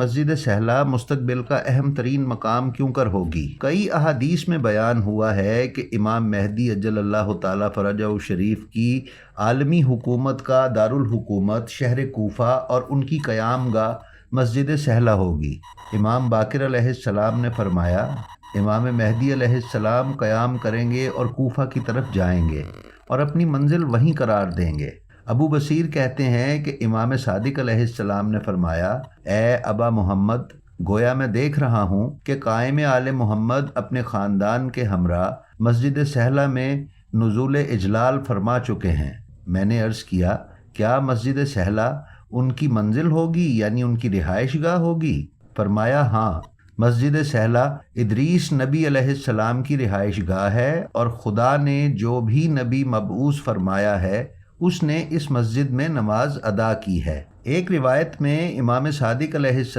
مسجد سہلا مستقبل کا اہم ترین مقام کیوں کر ہوگی؟ کئی احادیث میں بیان ہوا ہے کہ امام مہدی اجل اللہ تعالیٰ فرجہ الشریف کی عالمی حکومت کا دارالحکومت شہر کوفہ اور ان کی قیام گاہ مسجد سہلا ہوگی۔ امام باقر علیہ السلام نے فرمایا، امام مہدی علیہ السلام قیام کریں گے اور کوفہ کی طرف جائیں گے اور اپنی منزل وہیں قرار دیں گے۔ ابو بصیر کہتے ہیں کہ امام صادق علیہ السلام نے فرمایا، اے ابا محمد، گویا میں دیکھ رہا ہوں کہ قائم آل محمد اپنے خاندان کے ہمراہ مسجد سہلا میں نزول اجلال فرما چکے ہیں۔ میں نے عرض کیا، کیا مسجد سہلا ان کی منزل ہوگی، یعنی ان کی رہائش گاہ ہوگی؟ فرمایا، ہاں، مسجد سہلا ادریس نبی علیہ السلام کی رہائش گاہ ہے، اور خدا نے جو بھی نبی مبعوث فرمایا ہے اس نے اس مسجد میں نماز ادا کی ہے۔ ایک روایت میں امام صادق علیہ السلام